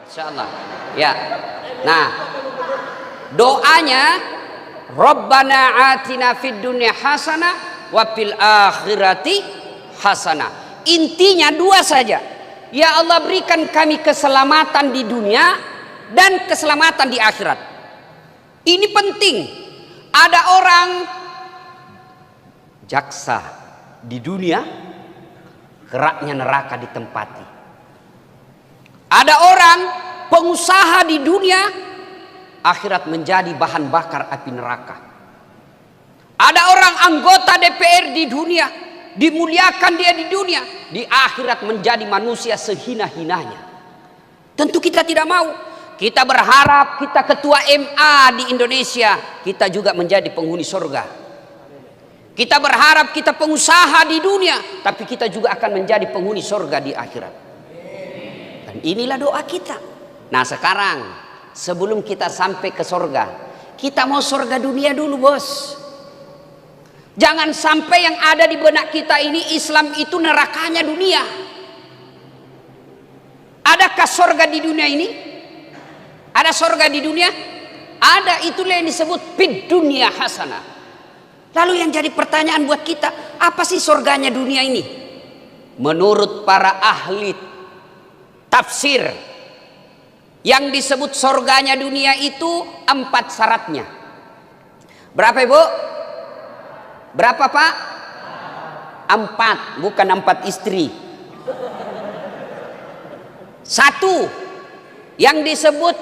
Insyaallah. Ya. Nah, doanya Rabbana atina fid dunya hasanah wa fil akhirati hasanah. Intinya dua saja. Ya Allah, berikan kami keselamatan di dunia dan keselamatan di akhirat. Ini penting. Ada orang jaksa di dunia, keraknya neraka ditempati. Ada orang pengusaha di dunia, akhirat menjadi bahan bakar api neraka. Ada orang anggota DPR di dunia, dimuliakan dia di dunia, di akhirat menjadi manusia sehina-hinanya. Tentu kita tidak mau. Kita berharap kita ketua MA di Indonesia, kita juga menjadi penghuni surga. Kita berharap kita pengusaha di dunia, tapi kita juga akan menjadi penghuni surga di akhirat. Dan inilah doa kita. Nah sekarang, sebelum kita sampai ke surga, kita mau surga dunia dulu, bos. Jangan sampai yang ada di benak kita ini Islam itu nerakanya dunia. Adakah surga di dunia ini? Ada surga di dunia? Ada, itulah yang disebut fid dunya hasanah. Lalu yang jadi pertanyaan buat kita, apa sih surganya dunia ini? Menurut para ahli tafsir, yang disebut surganya dunia itu 4 syaratnya. Berapa ibu? Berapa pak? 4, bukan 4 istri. 1, yang disebut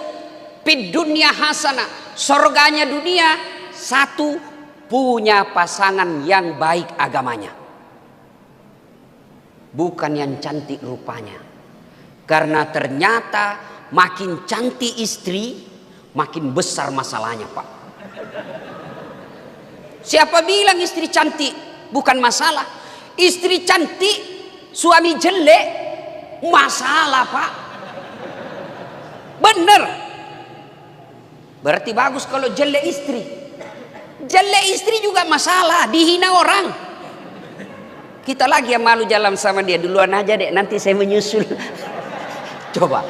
fid dunya hasanah, surganya dunia. 1, punya pasangan yang baik agamanya, bukan yang cantik rupanya. Karena ternyata makin cantik istri, makin besar masalahnya pak. Siapa bilang istri cantik bukan masalah? Istri cantik, suami jelek, masalah pak. Bener. Berarti bagus kalau jelek istri. Jelek istri juga masalah, dihina orang. Kita lagi yang malu jalan sama dia. Duluan aja dek, nanti saya menyusul. Coba.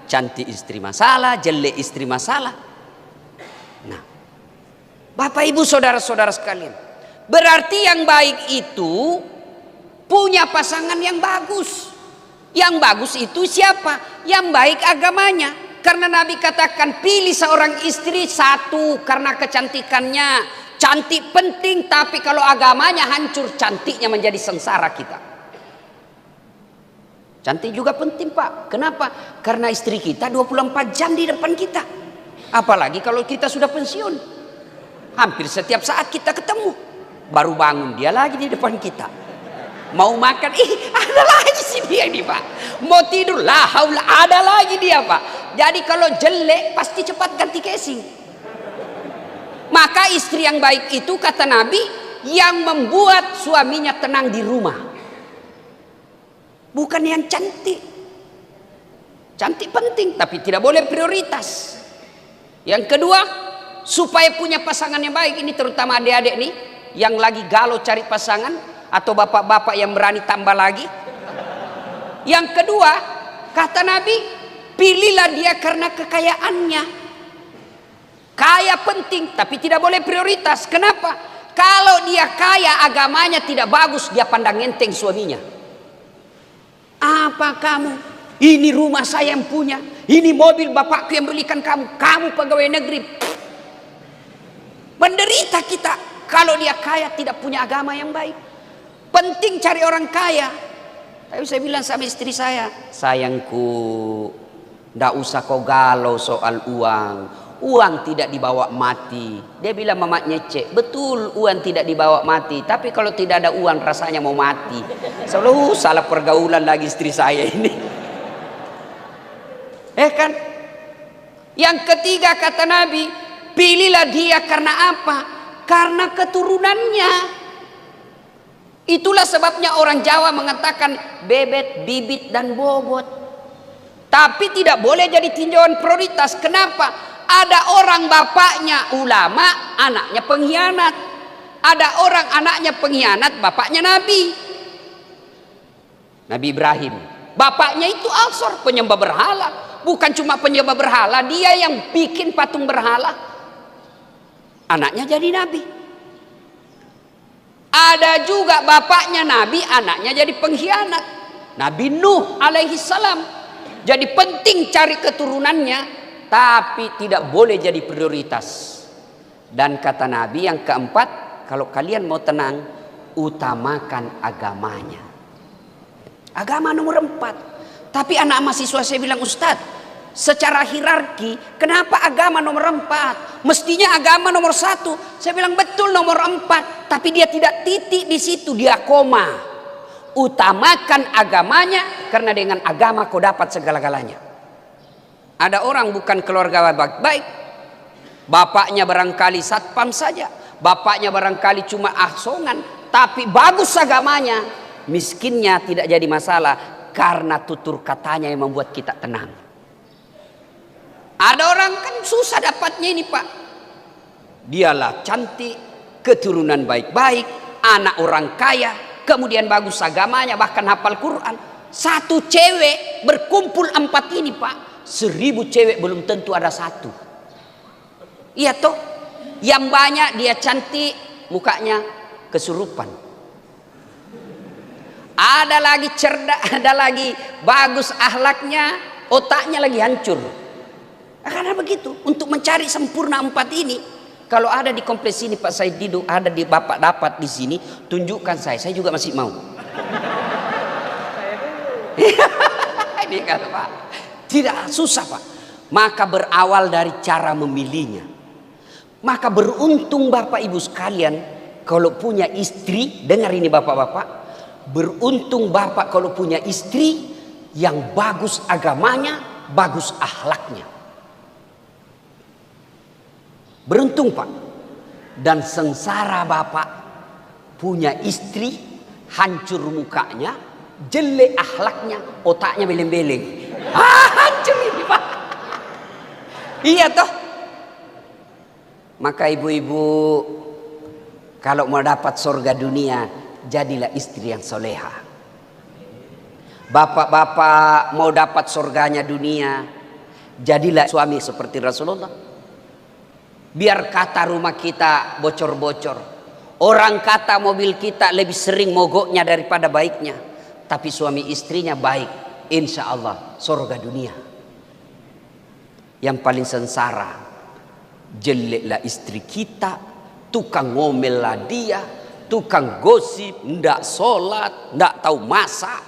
Cantik istri masalah, jelek istri masalah. Nah, Bapak Ibu saudara-saudara sekalian, berarti yang baik itu punya pasangan yang bagus. Yang bagus itu siapa? Yang baik agamanya. Karena Nabi katakan pilih seorang istri 1 karena kecantikannya. Cantik penting, tapi kalau agamanya hancur, cantiknya menjadi sengsara kita. Cantik juga penting pak. Kenapa? Karena istri kita 24 jam di depan kita. Apalagi kalau kita sudah pensiun. Hampir setiap saat kita ketemu. Baru bangun dia lagi di depan kita. Mau makan, ada lagi sih dia ini pak. Mau tidur, la haula, ada lagi dia pak. Jadi kalau jelek pasti cepat ganti casing. Maka istri yang baik itu kata Nabi, yang membuat suaminya tenang di rumah, bukan yang cantik. Cantik penting, tapi tidak boleh prioritas. Yang kedua, supaya punya pasangan yang baik. Ini terutama adik-adik nih yang lagi galau cari pasangan, atau bapak-bapak yang berani tambah lagi. Yang kedua, kata Nabi, pilihlah dia karena kekayaannya. Kaya penting, tapi tidak boleh prioritas. Kenapa? Kalau dia kaya, agamanya tidak bagus, dia pandang enteng suaminya. Apa kamu? Ini rumah saya yang punya, ini mobil bapakku yang belikan kamu, kamu pegawai negeri. Menderita kita kalau dia kaya tidak punya agama yang baik. Penting cari orang kaya. Tapi saya bilang sama istri saya, sayangku, ndak usah kau galau soal uang. Uang tidak dibawa mati. Dia bilang mama nyecek, betul uang tidak dibawa mati. Tapi kalau tidak ada uang rasanya mau mati. Selalu salah pergaulan lagi istri saya ini. Kan? Yang ketiga kata Nabi, pilihlah dia karena apa? Karena keturunannya. Itulah sebabnya orang Jawa mengatakan bebet, bibit, dan bobot. Tapi tidak boleh jadi tinjauan prioritas. Kenapa? Ada orang bapaknya ulama, anaknya pengkhianat. Ada orang anaknya pengkhianat, bapaknya Nabi. Nabi Ibrahim Bapaknya itu Azar, penyembah berhala. Bukan cuma penyembah berhala, dia yang bikin patung berhala. Anaknya jadi nabi. Ada juga bapaknya nabi, anaknya jadi pengkhianat. Nabi Nuh alaihi salam. Jadi penting cari keturunannya, tapi tidak boleh jadi prioritas. Dan kata Nabi yang keempat, kalau kalian mau tenang, utamakan agamanya. Agama nomor 4. Tapi anak mahasiswa saya bilang, Ustadz, secara hierarki, kenapa agama nomor 4? Mestinya agama nomor 1. Saya bilang betul nomor 4, tapi dia tidak titik di situ, dia koma. Utamakan agamanya, karena dengan agama kau dapat segala-galanya. Ada orang bukan keluarga baik-baik, bapaknya barangkali satpam saja, bapaknya barangkali cuma asongan, tapi bagus agamanya, miskinnya tidak jadi masalah, karena tutur katanya yang membuat kita tenang. Ada orang kan susah dapatnya ini Pak, dialah cantik, keturunan baik-baik, anak orang kaya, kemudian bagus agamanya, bahkan hafal Quran. Satu cewek berkumpul 4 ini Pak, 1000 cewek belum tentu ada 1. Iya toh, yang banyak dia cantik, mukanya kesurupan. Ada lagi cerdas, ada lagi bagus akhlaknya, otaknya lagi hancur. Karena begitu, untuk mencari sempurna 4 ini, kalau ada di kompleks ini Pak Said Didu, ada di Bapak dapat di sini, tunjukkan saya juga masih mau. Ini kata Pak, tidak susah Pak. Maka berawal dari cara memilihnya. Maka beruntung Bapak Ibu sekalian kalau punya istri, dengar ini Bapak-bapak, beruntung Bapak kalau punya istri yang bagus agamanya, bagus akhlaknya. Beruntung Pak. Dan sengsara Bapak punya istri hancur mukanya, jelek akhlaknya, otaknya beleng-beleng. Hancur ini Pak. Iya toh. Maka ibu-ibu, kalau mau dapat surga dunia, jadilah istri yang soleha. Bapak-bapak mau dapat surganya dunia, jadilah suami seperti Rasulullah. Biar kata rumah kita bocor-bocor, orang kata mobil kita lebih sering mogoknya daripada baiknya, tapi suami istrinya baik, insya Allah surga dunia. Yang paling sengsara, jeleklah istri kita, tukang ngomel lah dia, tukang gosip, ndak sholat, ndak tahu masak.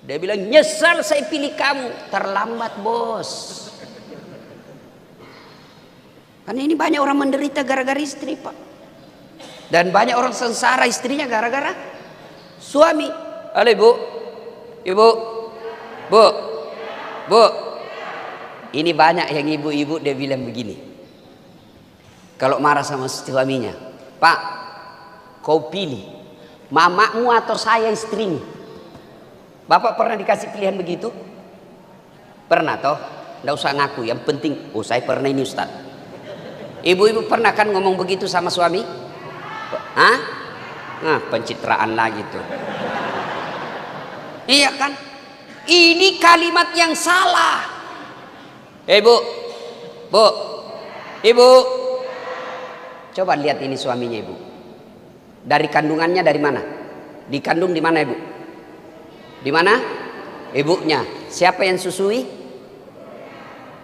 Dia bilang nyesal saya pilih kamu, terlambat bos. Karena ini banyak orang menderita gara-gara istri Pak. Dan banyak orang sengsara istrinya gara-gara suami. Halo ibu, ibu, bu, bu. Ini banyak yang ibu-ibu dia bilang begini. Kalau marah sama suaminya, Pak, kau pilih mamamu atau saya istrimu. Bapak pernah dikasih pilihan begitu? Pernah toh? Nggak usah ngaku, yang penting, oh saya pernah ini Ustaz. Ibu-ibu pernah kan ngomong begitu sama suami? Hah? Nah, pencitraan lagi tuh. Iya kan? Ini kalimat yang salah. Bu, bu, ibu, coba lihat ini suaminya ibu. Dari kandungannya dari mana? Dikandung di mana ibu? Di mana? Ibunya. Siapa yang susui?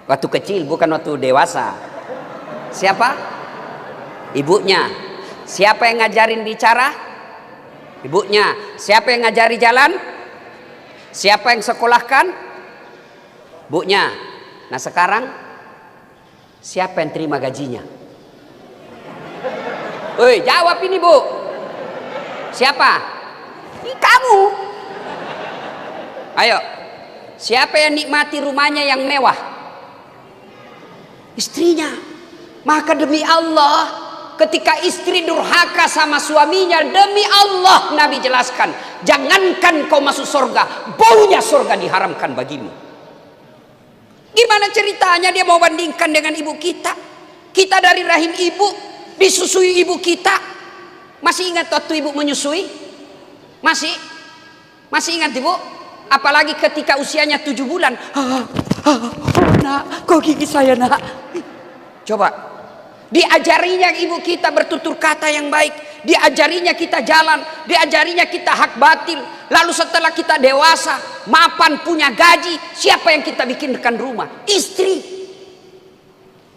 Waktu kecil, bukan waktu dewasa. Siapa? Ibunya. Siapa yang ngajarin bicara? Ibunya. Siapa yang ngajari jalan? Siapa yang sekolahkan? Ibunya. Nah sekarang siapa yang terima gajinya? Woi, jawab ini bu. Siapa? Ini kamu. Ayo. Siapa yang nikmati rumahnya yang mewah? Istrinya. Maka demi Allah, ketika istri durhaka sama suaminya, demi Allah Nabi jelaskan, jangankan kau masuk surga, baunya surga diharamkan bagimu. Gimana ceritanya dia mau bandingkan dengan ibu kita? Kita dari rahim ibu, disusui ibu kita. Masih ingat waktu ibu menyusui? Masih ingat ibu? Apalagi ketika usianya 7 bulan. Nak, kok gigi saya nak? Coba. Diajarinya ibu kita bertutur kata yang baik. Diajarinya kita jalan. Diajarinya kita hak batil. Lalu setelah kita dewasa, mapan, punya gaji, siapa yang kita bikinkan rumah? Istri.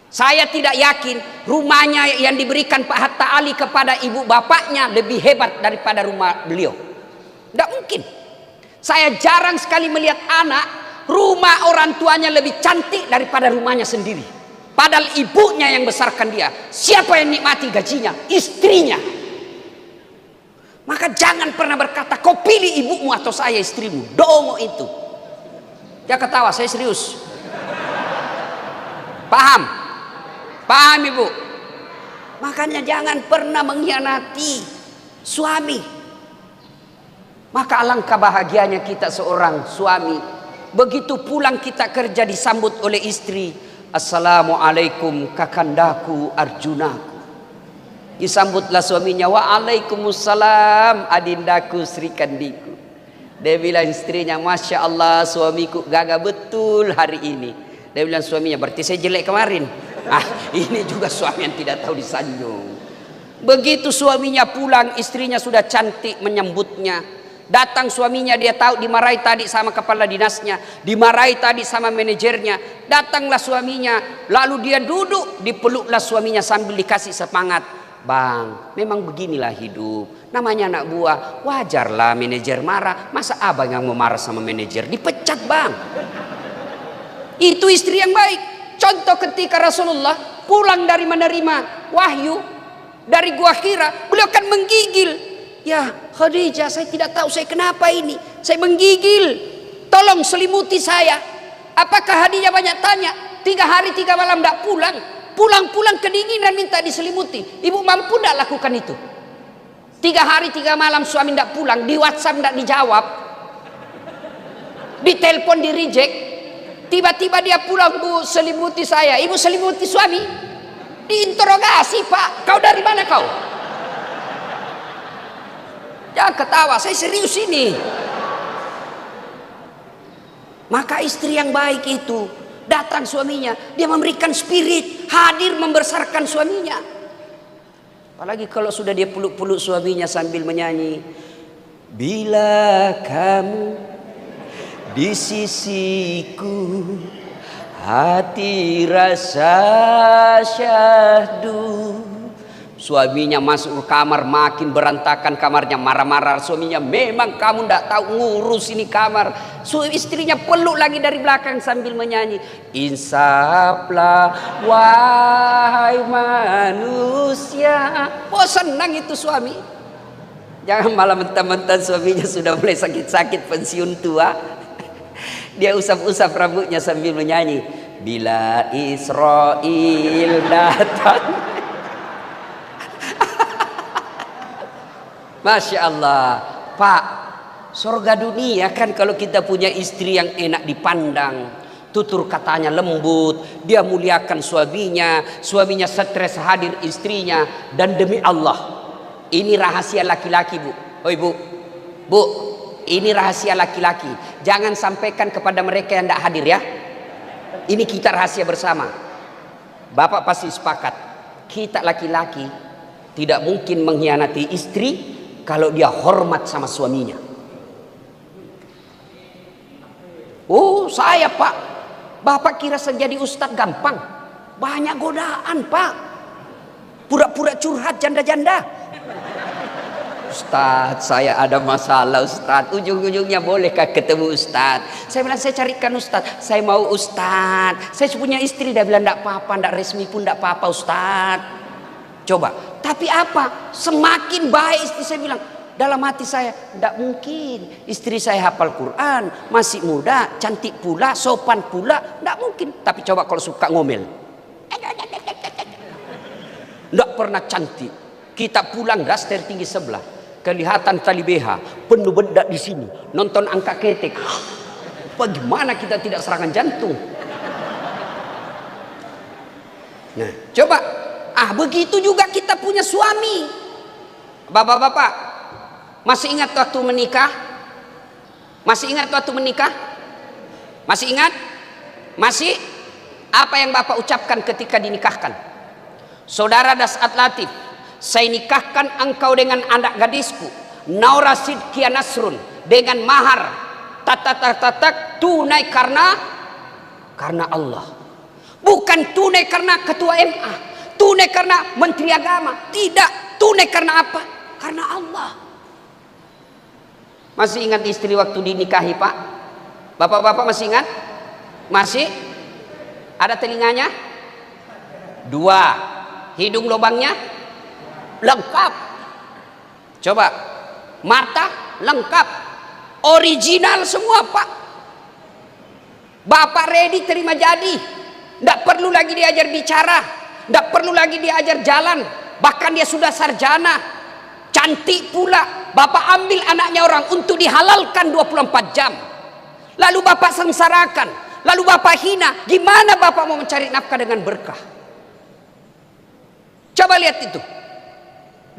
Saya tidak yakin rumahnya yang diberikan Pak Hatta Ali kepada ibu bapaknya lebih hebat daripada rumah beliau. Tidak mungkin. Saya jarang sekali melihat anak rumah orang tuanya lebih cantik daripada rumahnya sendiri. Padahal ibunya yang besarkan dia. Siapa yang nikmati gajinya? Istrinya. Maka jangan pernah berkata kau pilih ibumu atau saya istrimu. Dongo itu. Dia ketawa, saya serius. Paham? Paham ibu? Makanya jangan pernah mengkhianati suami. Maka alangkah bahagianya kita seorang suami. Begitu pulang kita kerja disambut oleh istri. Assalamualaikum kakandaku Arjunaku. Disambutlah suaminya. Waalaikumsalam adindaku Sri Kandiku. Dia bilang istrinya, Masya Allah suamiku gagah betul hari ini. Dia bilang suaminya, berarti saya jelek kemarin. Ini juga suami yang tidak tahu disanjung. Begitu suaminya pulang, istrinya sudah cantik menyambutnya. Datang suaminya, dia tahu dimarahi tadi sama kepala dinasnya, dimarahi tadi sama manajernya. Datanglah suaminya, lalu dia duduk, dipeluklah suaminya sambil dikasih semangat. Bang, memang beginilah hidup. Namanya anak buah, wajarlah manajer marah. Masa abang yang mau marah sama manajer? Dipecat bang. Itu istri yang baik. Contoh ketika Rasulullah pulang dari menerima wahyu dari Gua Hira, beliau kan menggigil. Ya Khadijah, saya tidak tahu saya kenapa ini. Saya menggigil. Tolong selimuti saya. Apakah Khadijah banyak tanya? 3 hari 3 malam tidak pulang. Pulang-pulang kedinginan minta diselimuti. Ibu mampu tidak lakukan itu? 3 hari 3 malam suami tidak pulang. Di WhatsApp tidak dijawab. Di telepon di reject. Tiba-tiba dia pulang, Bu selimuti saya. Ibu selimuti suami. Diinterogasi, Pak. Kau dari mana kau? Jangan ketawa, saya serius ini. Maka istri yang baik itu, datang suaminya, dia memberikan spirit, hadir membesarkan suaminya. Apalagi kalau sudah dia peluk-peluk suaminya sambil menyanyi. Bila kamu di sisiku, hati rasa syahdu. Suaminya masuk ke kamar, makin berantakan kamarnya, marah-marah. Suaminya, memang kamu tidak tahu ngurus ini kamar. Istrinya peluk lagi dari belakang sambil menyanyi. Insaflah wahai manusia. Oh senang itu suami. Jangan malah mentah-mentah suaminya sudah mulai sakit-sakit pensiun tua. Dia usap-usap rambutnya sambil menyanyi. Bila Israel datang. Masya Allah. Pak, surga dunia kan kalau kita punya istri yang enak dipandang, tutur katanya lembut, dia muliakan suaminya, suaminya stres hadir istrinya. Dan demi Allah, ini rahasia laki-laki bu. Oh ibu, bu, ini rahasia laki-laki. Jangan sampaikan kepada mereka yang tidak hadir ya. Ini kita rahasia bersama. Bapak pasti sepakat. Kita laki-laki tidak mungkin mengkhianati istri kalau dia hormat sama suaminya. Oh saya pak, bapak kira jadi ustadz gampang? Banyak godaan pak. Pura-pura curhat janda-janda. Ustadz, saya ada masalah Ustadz. Ujung-ujungnya bolehkah ketemu Ustadz? Saya bilang saya carikan Ustadz. Saya mau Ustadz. Saya punya istri. Dia bilang tidak apa-apa, tidak resmi pun tidak apa-apa Ustadz. Coba. Tapi apa? Semakin baik istri saya bilang. Dalam hati saya, tidak mungkin. Istri saya hafal Quran, masih muda, cantik pula, sopan pula. Tidak mungkin. Tapi coba kalau suka ngomel. Tidak pernah cantik. Kita pulang gas tertinggi sebelah. Kelihatan tali BH, penuh bedak di sini, nonton angka ketek. Bagaimana kita tidak serangan jantung? Nah, coba. Begitu juga kita punya suami. Bapak-bapak, masih ingat waktu menikah? Masih ingat waktu menikah? Masih ingat? Masih? Apa yang Bapak ucapkan ketika dinikahkan? Saudara Dasat Latif, saya nikahkan engkau dengan anak gadisku Naura Sidkia Nasrun dengan mahar tunai karena Allah. Bukan tunai karena ketua MA, tunai karena menteri agama. Tidak, tunai karena apa? Karena Allah. Masih ingat istri waktu dinikahi, Pak? Bapak-bapak masih ingat? Masih? Ada telinganya? 2. Hidung lubangnya? Lengkap. Coba. Mata? Lengkap. Original semua, Pak. Bapak ready terima jadi. Tidak perlu lagi diajar bicara. Tidak perlu lagi diajar jalan. Bahkan dia sudah sarjana. Cantik pula. Bapak ambil anaknya orang untuk dihalalkan 24 jam. Lalu Bapak sengsarakan. Lalu Bapak hina. Gimana Bapak mau mencari nafkah dengan berkah? Coba lihat itu.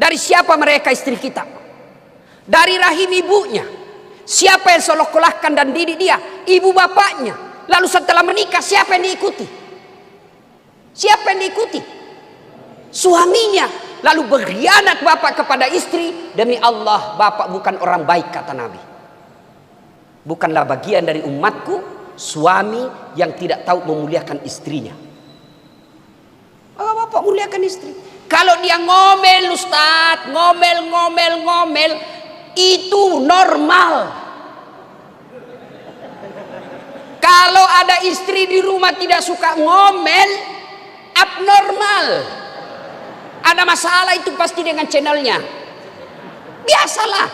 Dari siapa mereka istri kita? Dari rahim ibunya. Siapa yang sekolahkan dan didik dia? Ibu bapaknya. Lalu setelah menikah siapa yang diikuti? Siapa yang diikuti? Suaminya. Lalu berkhianat bapak kepada istri. Demi Allah, bapak bukan orang baik, kata Nabi. Bukanlah bagian dari umatku suami yang tidak tahu memuliakan istrinya. Bapak muliakan istri. Kalau dia ngomel, Ustaz, ngomel, itu normal. Kalau ada istri di rumah tidak suka ngomel, abnormal. Ada masalah itu pasti dengan channelnya. Biasalah.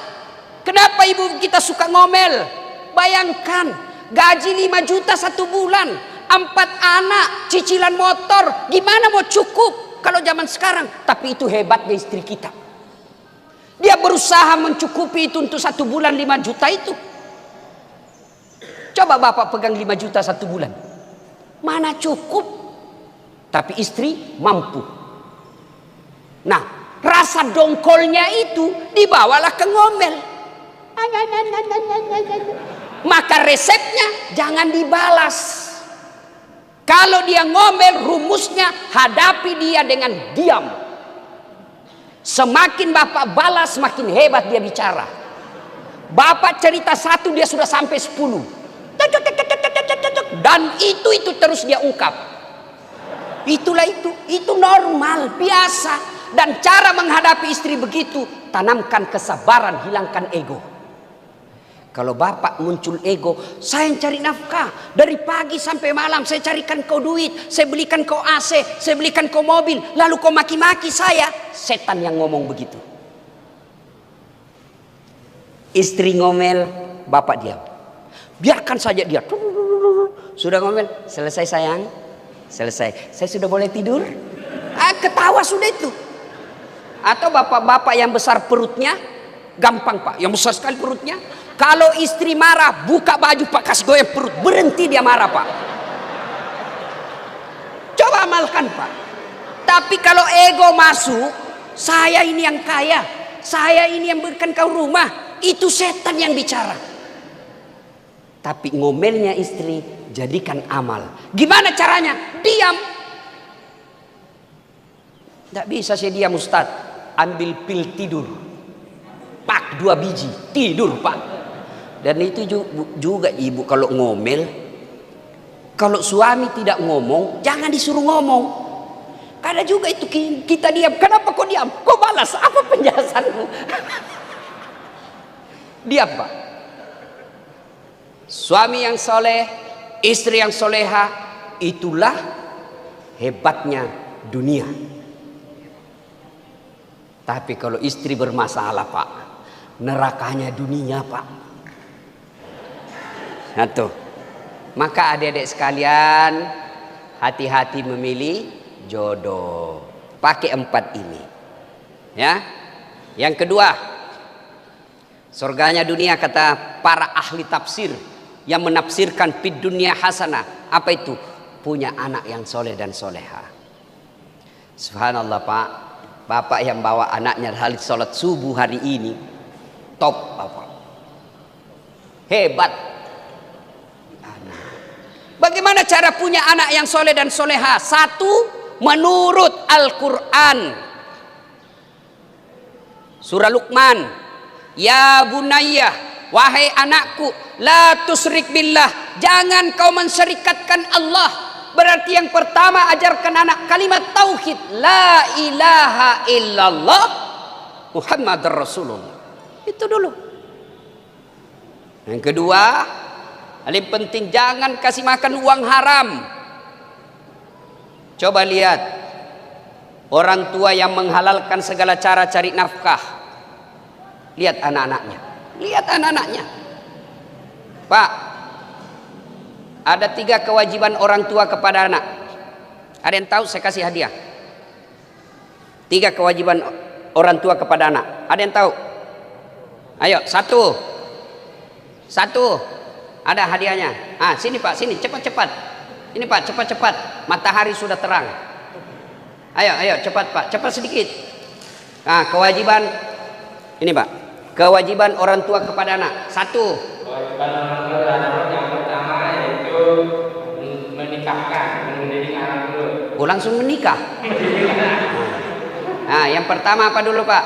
Kenapa ibu kita suka ngomel? Bayangkan, gaji 5 juta 1 bulan, 4 anak, cicilan motor, gimana mau cukup kalau zaman sekarang? Tapi itu hebatnya istri kita. Dia berusaha mencukupi itu untuk 1 bulan 5 juta itu. Coba bapak pegang 5 juta 1 bulan. Mana cukup? Tapi istri mampu. Nah, rasa dongkolnya itu dibawalah ke ngomel. Maka resepnya jangan dibalas. Kalau dia ngomel, rumusnya hadapi dia dengan diam. Semakin bapak balas, semakin hebat dia bicara. Bapak cerita 1, dia sudah sampai 10. Dan itu terus dia ungkap. Itulah itu normal, biasa. Dan cara menghadapi istri begitu, tanamkan kesabaran, hilangkan ego. Kalau bapak muncul ego, saya yang cari nafkah dari pagi sampai malam, saya carikan kau duit, saya belikan kau AC, saya belikan kau mobil, lalu kau maki-maki saya. Setan yang ngomong begitu. Istri ngomel, bapak diam. Biarkan saja dia. Sudah ngomel, selesai sayang, selesai. Saya sudah boleh tidur. Ketawa sudah itu. Atau bapak-bapak yang besar perutnya, gampang pak, yang besar sekali perutnya. Kalau istri marah, buka baju pak, kasih goyang perut, berhenti dia marah pak. Coba amalkan pak. Tapi kalau ego masuk, saya ini yang kaya, saya ini yang berikan kau rumah, itu setan yang bicara. Tapi ngomelnya istri, jadikan amal. Gimana caranya? Diam. Tidak bisa saya diam Ustaz. Ambil pil tidur, pak 2 biji, tidur pak. Dan itu juga ibu kalau ngomel, kalau suami tidak ngomong, jangan disuruh ngomong. Karena juga itu kita diam. Kenapa kau diam? Kau balas apa penjelasanmu? Diam pak. Suami yang soleh, istri yang soleha, itulah hebatnya dunia. Tapi kalau istri bermasalah pak, nerakanya dunia pak. Nah tuh, maka adik-adik sekalian, hati-hati memilih jodoh. Pakai 4 ini. Ya. Yang kedua, surganya dunia kata para ahli tafsir yang menafsirkan fid dunia hasanah. Apa itu? Punya anak yang soleh dan soleha. Subhanallah pak. Bapak yang bawa anaknya hari sholat subuh hari ini top bapak. Hebat. Bagaimana cara punya anak yang soleh dan soleha? Satu, menurut Al-Quran. Surah Luqman. Ya bunayyah, wahai anakku, la tusrik billah, jangan kau mensyirikatkan Allah. Berarti yang pertama, ajarkan anak kalimat tauhid, la ilaha illallah Muhammadur Rasulullah. Itu dulu. Yang kedua, paling penting, jangan kasih makan uang haram. Coba lihat orang tua yang menghalalkan segala cara cari nafkah. Lihat anak-anaknya. Lihat anak-anaknya. Pak, ada 3 kewajiban orang tua kepada anak. Ada yang tahu? Saya kasih hadiah. 3 kewajiban orang tua kepada anak. Ada yang tahu? Ayo, satu. Ada hadiahnya. Sini Pak, sini, cepat-cepat. Ini Pak, cepat-cepat. Matahari sudah terang. Ayo, cepat Pak, cepat sedikit. Kewajiban ini Pak. Kewajiban orang tua kepada anak. 1. Kewajiban orang tua kepada anak yang pertama yaitu menikahkan, mendidik anak dulu. Langsung menikah. Yang pertama apa dulu Pak?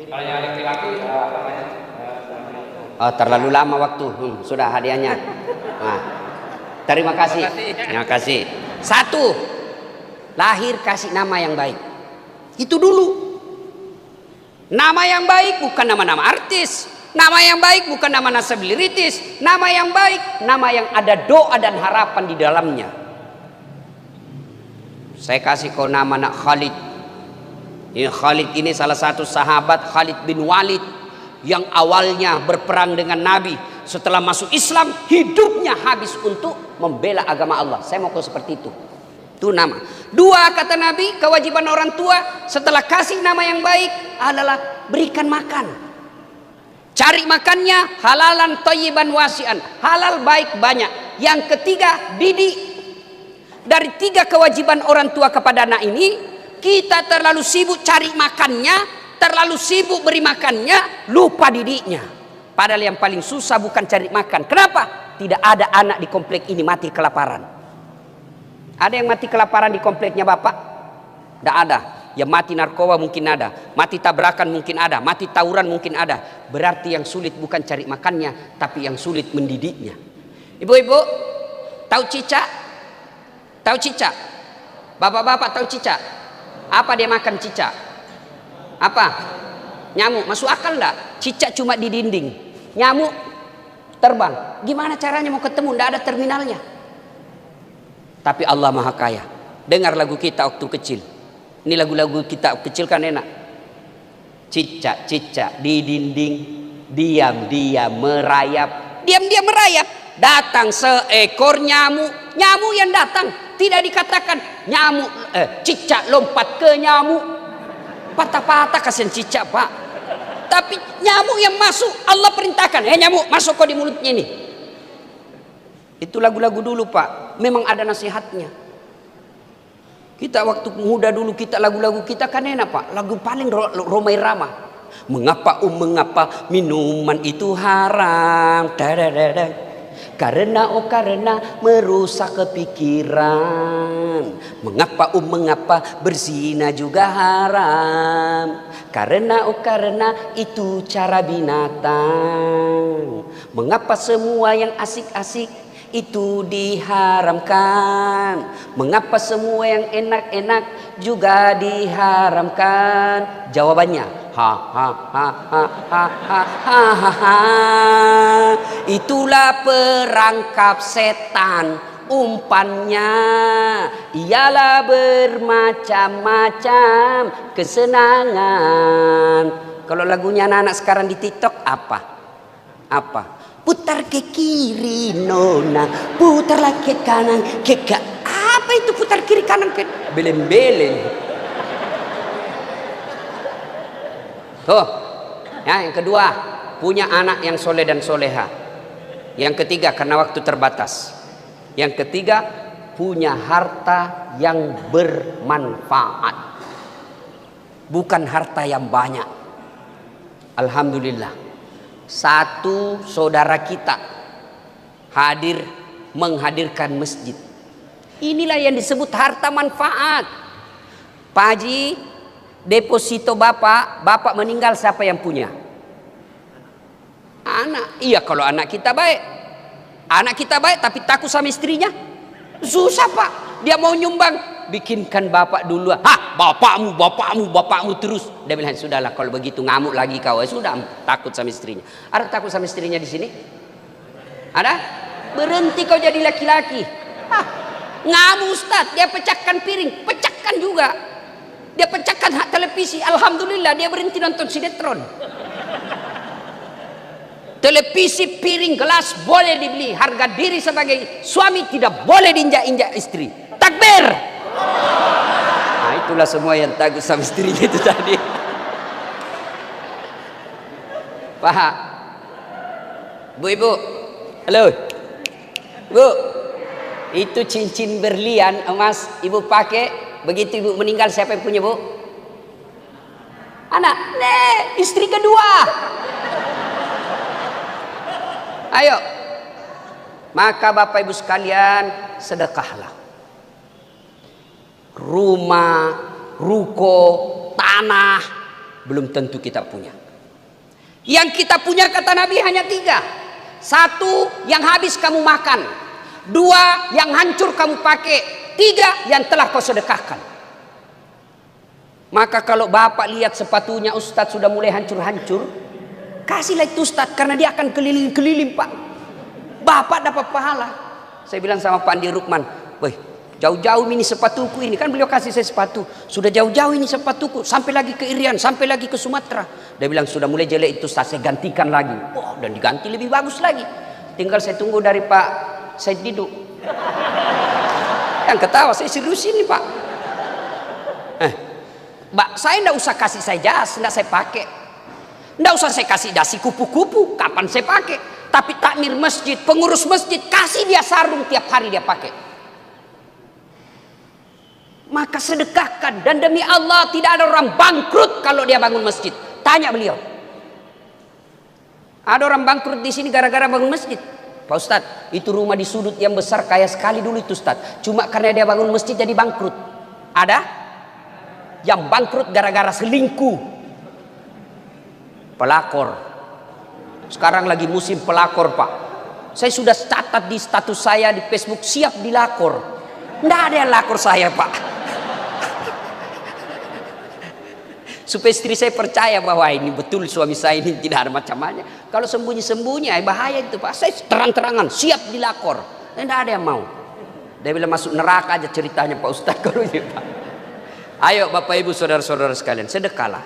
Kalau yang laki-laki apa namanya? Terlalu lama waktu. Sudah hadiahnya. Terima kasih. Terima kasih. 1. Lahir kasih nama yang baik. Itu dulu. Nama yang baik bukan nama-nama artis. Nama yang baik bukan nama selebritis. Nama yang baik, nama yang ada doa dan harapan di dalamnya. Saya kasih kau nama nak Khalid. Khalid ini salah satu sahabat, Khalid bin Walid, yang awalnya berperang dengan Nabi. Setelah masuk Islam, hidupnya habis untuk membela agama Allah. Saya mau kau seperti itu. Itu nama. 2, kata Nabi, kewajiban orang tua setelah kasih nama yang baik adalah berikan makan. Cari makannya halalan thayyiban wasi'an. Halal baik banyak. Yang ketiga, didik. Dari 3 kewajiban orang tua kepada anak ini, kita terlalu sibuk cari makannya, terlalu sibuk beri makannya, lupa didiknya. Padahal yang paling susah bukan cari makan. Kenapa? Tidak ada anak di komplek ini mati kelaparan. Ada yang mati kelaparan di kompleknya Bapak? Tidak ada. Yang mati narkoba mungkin ada, mati tabrakan mungkin ada, mati tawuran mungkin ada. Berarti yang sulit bukan cari makannya, tapi yang sulit mendidiknya. Ibu-ibu, tahu cicak? Tahu cicak? Bapak-bapak tahu cicak? Apa dia makan cicak? Apa? Nyamuk. Masuk akal enggak? Cicak cuma di dinding, nyamuk terbang. Gimana caranya mau ketemu? Tidak ada terminalnya. Tapi Allah Maha Kaya. Dengar lagu kita waktu kecil. Ini lagu-lagu kita kecil kan enak. Cicak-cicak di dinding, diam-diam merayap. Diam-diam merayap. Datang seekor nyamuk. Nyamuk yang datang. Tidak dikatakan nyamuk, cicak lompat ke nyamuk. Patah-patah kasihan cicak Pak. Tapi nyamuk yang masuk, Allah perintahkan. Nyamuk masuk kau di mulutnya ini. Itu lagu-lagu dulu Pak. Memang ada nasihatnya. Kita waktu muda dulu, kita lagu-lagu kita kan enak Pak. Lagu paling Romai Rama. Mengapa mengapa minuman itu haram? Karena merusak kepikiran. Mengapa berzina juga haram? Karena itu cara binatang. Mengapa semua yang asik-asik itu diharamkan? Mengapa semua yang enak-enak juga diharamkan? Jawabannya itulah perangkap setan. Umpannya ialah bermacam-macam kesenangan. Kalau lagunya anak-anak sekarang di TikTok apa? Putar ke kiri nona, putarlah ke kanan, apa itu putar kiri kanan ke beleng-beleng. Tuh, ya, yang kedua, punya anak yang soleh dan soleha. Yang ketiga, karena waktu terbatas. Yang ketiga, punya harta yang bermanfaat, bukan harta yang banyak. Alhamdulillah, Satu saudara kita hadir menghadirkan masjid. Inilah yang disebut harta manfaat. Pak Haji, deposito bapak meninggal siapa yang punya? Anak. Iya, kalau anak kita baik. Anak kita baik tapi takut sama istrinya, susah Pak. Dia mau nyumbang, bikinkan bapak dulu. Hah, bapakmu terus. Dia bilang, sudahlah kalau begitu ngamuk lagi kau. Sudah, takut sama istrinya. Ada takut sama istrinya di sini? Ada? Berhenti kau jadi laki-laki. Hah, ngamuk Ustaz. Dia pecahkan piring, pecahkan juga. Dia pecahkan hak televisi. Alhamdulillah dia berhenti nonton sinetron. Televisi, piring, gelas boleh dibeli. Harga diri sebagai suami tidak boleh diinjak-injak istri. Takbir. Nah, itulah semua yang takut sama istrinya itu tadi. Pak, Bu-ibu, halo, Bu, itu cincin berlian emas ibu pakai. Begitu ibu meninggal siapa yang punya, Bu? Anak, istri kedua. Ayo, maka Bapak Ibu sekalian, sedekahlah. Rumah, ruko, tanah belum tentu kita punya. Yang kita punya kata Nabi hanya 3. 1, yang habis kamu makan. 2, yang hancur kamu pakai. 3, yang telah kau sedekahkan. Maka kalau Bapak lihat sepatunya Ustadz sudah mulai hancur-hancur, kasihlah itu Ustadz, karena dia akan keliling-keliling Pak. Bapak dapat pahala. Saya bilang sama Pak Andi Rukman, woi, jauh-jauh ini sepatuku ini. Kan beliau kasih saya sepatu. Sudah jauh-jauh ini sepatuku. Sampai lagi ke Irian, sampai lagi ke Sumatera. Dia bilang sudah mulai jelek itu Ustadz, saya gantikan lagi. Oh, dan diganti lebih bagus lagi. Tinggal saya tunggu dari Pak Said Didu. Yang ketawa, saya serius ini Pak. Mbak, saya enggak usah kasih saya jas, enggak saya pakai. Enggak usah saya kasih dasi kupu-kupu, kapan saya pakai. Tapi takmir masjid, pengurus masjid, kasih dia sarung tiap hari dia pakai. Maka sedekahkan, dan demi Allah tidak ada orang bangkrut kalau dia bangun masjid. Tanya beliau. Ada orang bangkrut di sini gara-gara bangun masjid. Pak Ustadz, itu rumah di sudut yang besar kaya sekali dulu itu Ustadz. Cuma karena dia bangun masjid jadi bangkrut. Ada? Yang bangkrut gara-gara selingkuh. Pelakor. Sekarang lagi musim pelakor Pak. Saya sudah catat di status saya di Facebook, siap dilakor. Nggak ada yang lakor saya Pak. Supaya istri saya percaya bahwa ini betul suami saya ini tidak ada macam-macamnya. Kalau sembunyi-sembunyi bahaya itu Pak. Saya terang-terangan siap dilakor. Nggak ada yang mau. Dia bilang masuk neraka aja ceritanya Pak Ustadz kalau ini Pak. Ayo Bapak Ibu saudara-saudara sekalian, sedekahlah.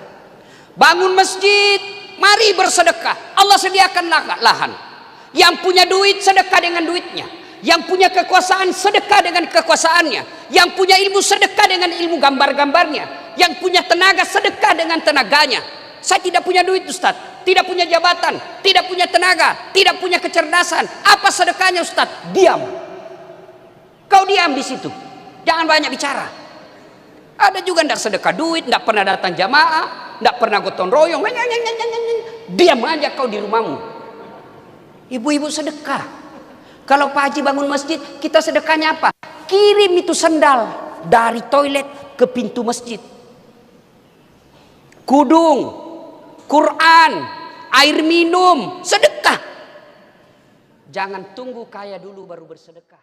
Bangun masjid, mari bersedekah. Allah sediakan lahan. Yang punya duit sedekah dengan duitnya. Yang punya kekuasaan sedekah dengan kekuasaannya. Yang punya ilmu sedekah dengan ilmu gambar-gambarnya. Yang punya tenaga sedekah dengan tenaganya. Saya tidak punya duit Ustadz, tidak punya jabatan, tidak punya tenaga, tidak punya kecerdasan. Apa sedekahnya Ustadz? Diam. Kau diam di situ. Jangan banyak bicara. Ada juga ndak sedekah duit, ndak pernah datang jamaah, ndak pernah gotong royong. Diam aja kau di rumahmu. Ibu-ibu sedekah. Kalau Pak Haji bangun masjid, kita sedekahnya apa? Kirim itu sendal dari toilet ke pintu masjid. Kudung, Quran, air minum, sedekah. Jangan tunggu kaya dulu baru bersedekah.